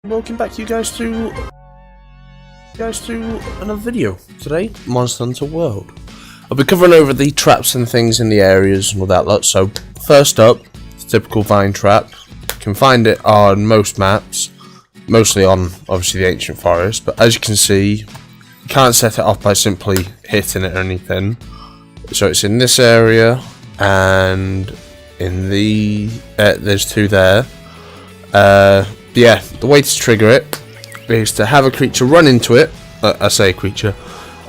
Welcome back you guys to another video. Today, Monster Hunter World. I'll be covering over the traps and things in the areas and all that lot. So first up, the typical vine trap. You can find it on most maps, mostly on obviously the ancient forest, but as you can see, you can't set it off by simply hitting it or anything. So it's in this area and in the there's two there. Yeah, the way to trigger it is to have a creature run into it. I say creature,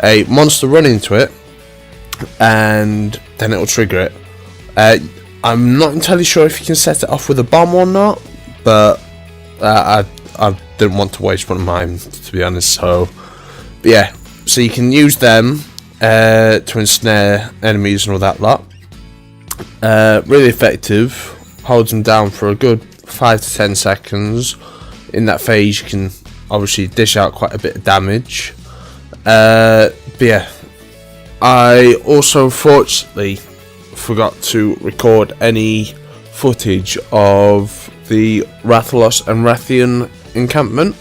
a monster run into it, and then it will trigger it. I'm not entirely sure if you can set it off with a bomb or not, but I didn't want to waste one of mine, to be honest. So, but yeah, so you can use them to ensnare enemies and all that lot. Really effective. Holds them down for a good 5 to 10 seconds. In that phase you can obviously dish out quite a bit of damage. But yeah, I also fortunately forgot to record any footage of the Rathalos and Rathian encampment,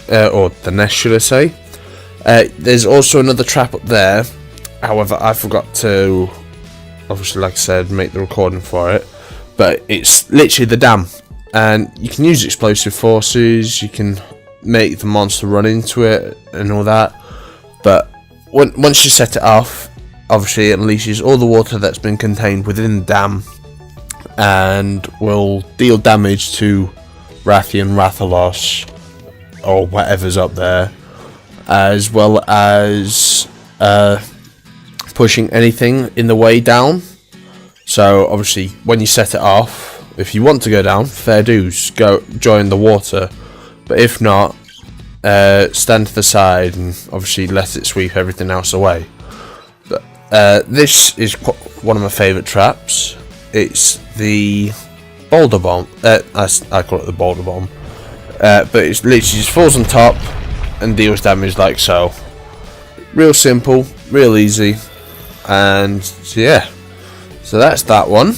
or the nest should I say. There's also another trap up there, however I forgot to obviously, like I said, make the recording for it. But it's literally the dam, and you can use explosive forces, you can make the monster run into it and all that, but once you set it off, obviously it unleashes all the water that's been contained within the dam and will deal damage to Rathian, Rathalos, or whatever's up there, as well as pushing anything in the way down. So obviously when you set it off, if you want to go down, fair dues, go join the water, but if not, stand to the side and obviously let it sweep everything else away. But this is one of my favourite traps. It's the boulder bomb. I call it the boulder bomb, but it's literally just falls on top and deals damage like so. Real simple, real easy, and so yeah. So that's that one,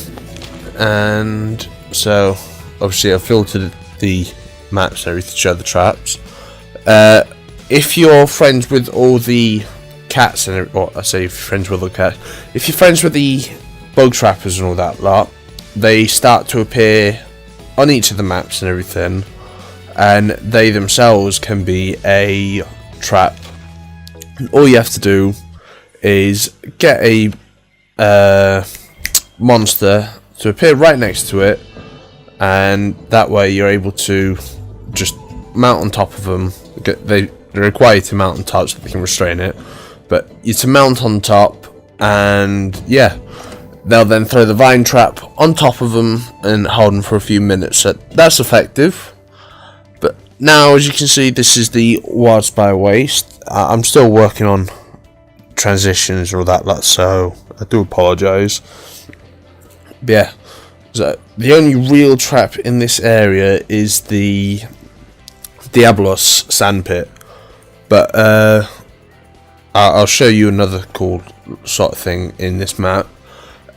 and so obviously I've filtered the maps and everything to show the traps. If you're friends with all the cats, or I say if you're friends with all the cats, if you're friends with the bug trappers and all that lot, they start to appear on each of the maps and everything, and they themselves can be a trap. And all you have to do is get a monster to appear right next to it, and that way you're able to just mount on top of them. They require you to mount on top so they can restrain it, but you to mount on top, and yeah, they'll then throw the vine trap on top of them and hold them for a few minutes. So that's effective. But now, as you can see, this is the Wildspire Waste. I'm still working on transitions or all that lot, so I do apologise. Yeah, so the only real trap in this area is the Diablos sandpit, but I'll show you another cool sort of thing in this map.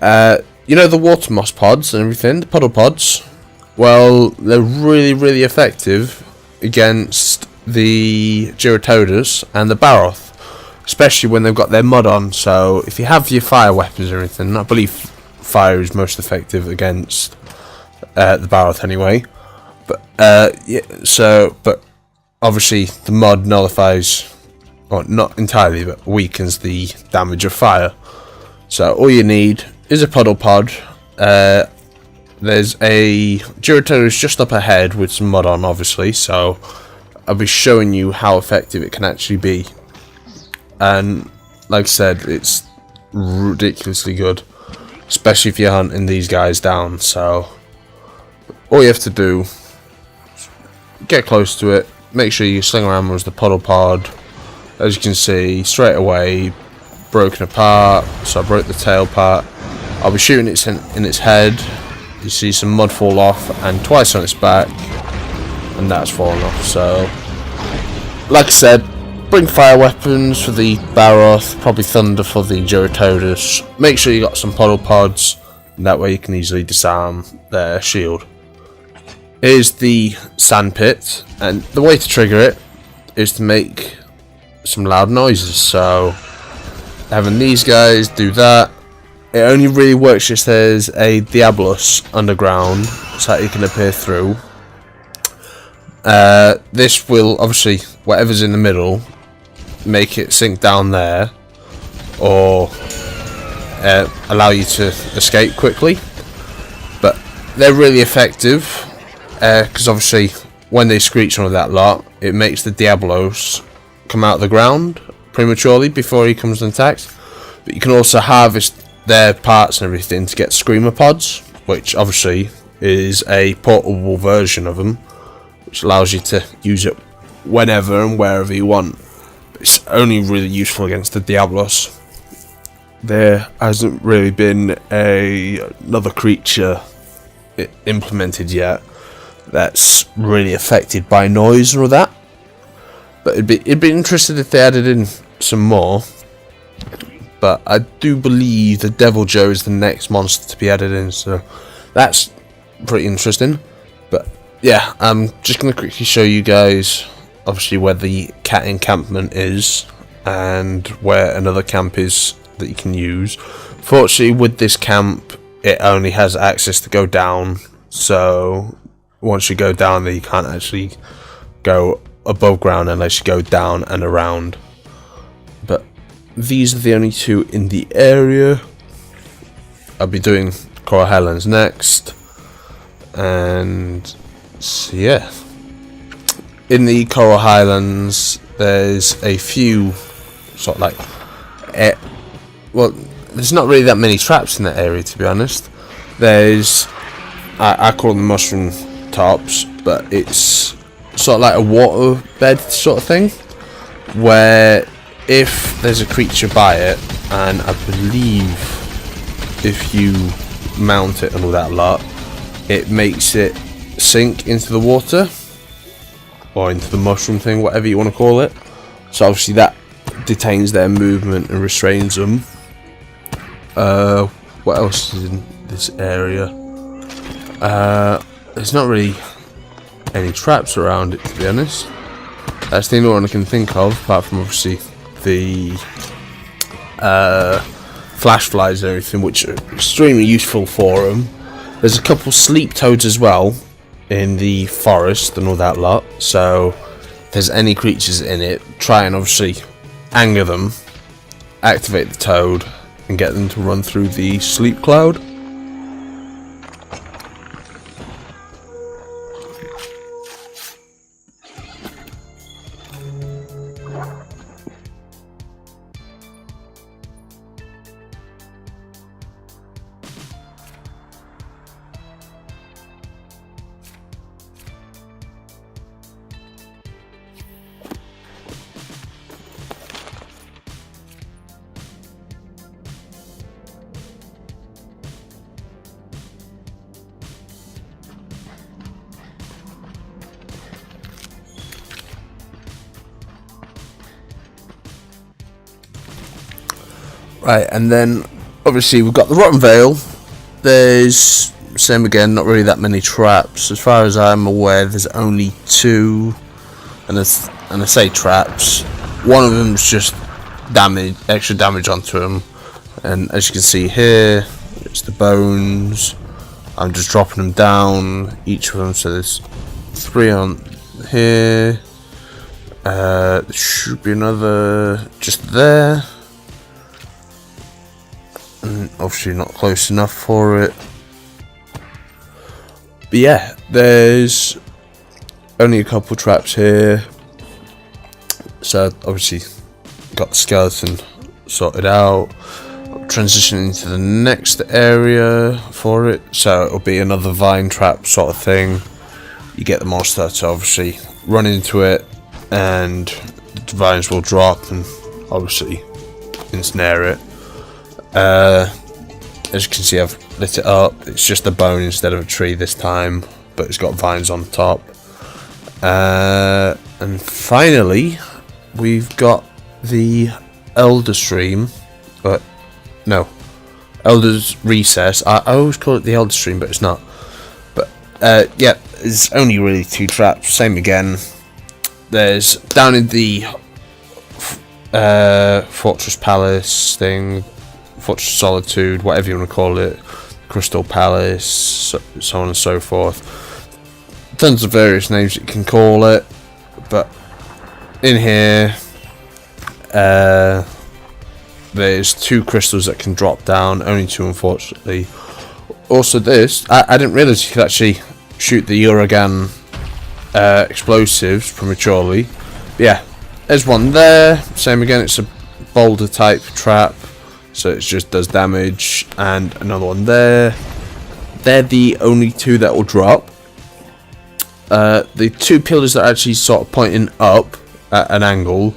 You know the water moss pods and everything, the puddle pods? Well, they're really effective against the Gyrotodas and the Baroth, especially when they've got their mud on. So if you have your fire weapons and everything, I believe fire is most effective against the Baroth anyway, but yeah, so but obviously the mud nullifies, or not entirely, but weakens the damage of fire. So all you need is a puddle pod. There's a Gyrotodas just up ahead with some mud on, obviously, so I'll be showing you how effective it can actually be, and like I said, it's ridiculously good, especially if you're hunting these guys down. So all you have to do is get close to it, make sure you sling around with the puddle pod. As you can see, straight away broken apart, so I broke the tail part. I'll be shooting it in its head. You see some mud fall off, and twice on its back, and that's fallen off. So like I said, bring fire weapons for the Baroth, probably thunder for the Gyrotodas. Make sure you got some puddle pods, and that way you can easily disarm their shield. Here's the sand pit, and the way to trigger it is to make some loud noises. So having these guys do that, it only really works if there's a Diablos underground so that you can appear through. This will obviously, whatever's in the middle, make it sink down there, or allow you to escape quickly. But they're really effective, because obviously when they screech and all that lot, it makes the Diablos come out of the ground prematurely before he comes and attacks. But you can also harvest their parts and everything to get screamer pods, which obviously is a portable version of them, which allows you to use it whenever and wherever you want. But it's only really useful against the Diablos. There hasn't really been another creature implemented yet that's really affected by noise or that. But it'd be interesting if they added in some more. But I do believe the Deviljho is the next monster to be added in, so that's pretty interesting. But yeah, I'm just going to quickly show you guys obviously where the cat encampment is and where another camp is that you can use. Fortunately, with this camp, it only has access to go down, so once you go down there, you can't actually go above ground unless you go down and around. But these are the only two in the area. I'll be doing Coral Highlands next, and so yeah, in the Coral Highlands there's a few sort of like well, there's not really that many traps in that area, to be honest. There's I call them mushroom tops, but it's sort of like a water bed sort of thing, where if there's a creature by it, and I believe if you mount it and all that lot, it makes it sink into the water, or into the mushroom thing, whatever you want to call it. So obviously that detains their movement and restrains them. What else is in this area? There's not really any traps around it, to be honest. That's the only one I can think of, apart from obviously the flash flies and everything, which are extremely useful for them. There's a couple sleep toads as well in the forest and all that lot, so if there's any creatures in it, try and obviously anger them, activate the toad, and get them to run through the sleep cloud. Right, and then obviously we've got the Rotten Vale. There's, same again, not really that many traps. As far as I'm aware, there's only two, and I say traps. One of them's just extra damage onto them, and as you can see here, it's the bones. I'm just dropping them down, each of them, so there's 3 on here. There should be another just there. And obviously not close enough for it. But yeah, there's only a couple traps here. So obviously got the skeleton sorted out. Transitioning into the next area for it, so it'll be another vine trap sort of thing. You get the monster to obviously run into it, and the vines will drop and obviously ensnare it. As you can see, I've lit it up. It's just a bone instead of a tree this time, but it's got vines on top. And finally, we've got the Elder Stream, but no, Elder's Recess. I always call it the Elder Stream, but it's not. But yeah, as there's only really 2 traps. Same again. There's down in the Fortress Palace thing, Fortress Solitude, whatever you want to call it, Crystal Palace, so on and so forth. Tons of various names you can call it, but in here there's 2 crystals that can drop down, only 2 unfortunately. Also this, I didn't realise you could actually shoot the Uragan explosives prematurely. But yeah, there's one there. Same again, it's a boulder type trap, so it just does damage. And another one there. They're the only 2 that will drop. The 2 pillars that are actually sort of pointing up at an angle,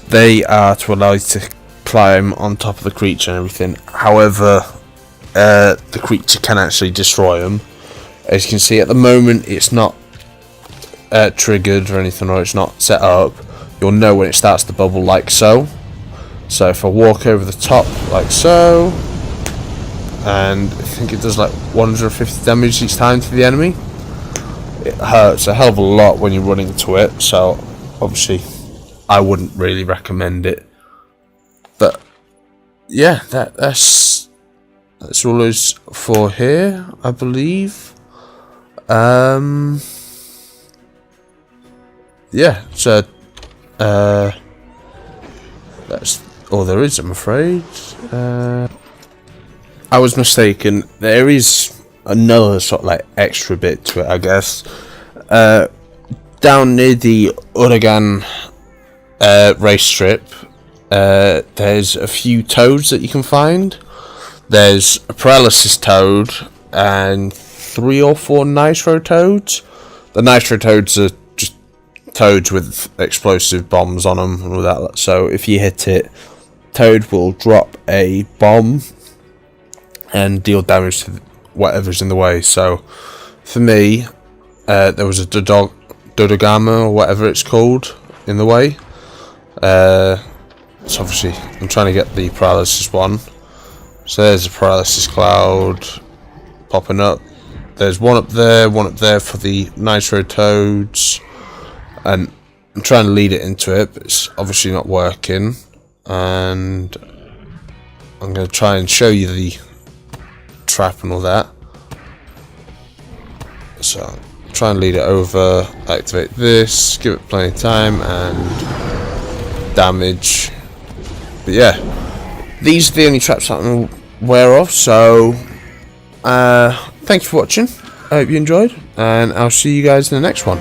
they are to allow you to climb on top of the creature and everything. However, the creature can actually destroy them. As you can see, at the moment it's not triggered or anything, or it's not set up. You'll know when it starts to bubble, like so. So if I walk over the top like so, and I think it does like 150 damage each time to the enemy. It hurts a hell of a lot when you run into it, so obviously I wouldn't really recommend it. But yeah, that's all is for here, I believe. Yeah, so that's all there is, I'm afraid. I was mistaken. There is another sort of like extra bit to it, I guess. Down near the Uragan race strip, there's a few toads that you can find. There's a paralysis toad and 3 or 4 nitro toads. The nitro toads are just toads with explosive bombs on them and all that. So if you hit it, toad will drop a bomb and deal damage to whatever's in the way. So for me, there was a Dodogama or whatever it's called in the way. So obviously I'm trying to get the paralysis one. So there's a paralysis cloud popping up. There's one up there for the nitro toads, and I'm trying to lead it into it, but it's obviously not working. And I'm going to try and show you the trap and all that. So try and lead it over, activate this, give it plenty of time and damage. But yeah, these are the only traps that I'm aware of, so thank you for watching. I hope you enjoyed, and I'll see you guys in the next one.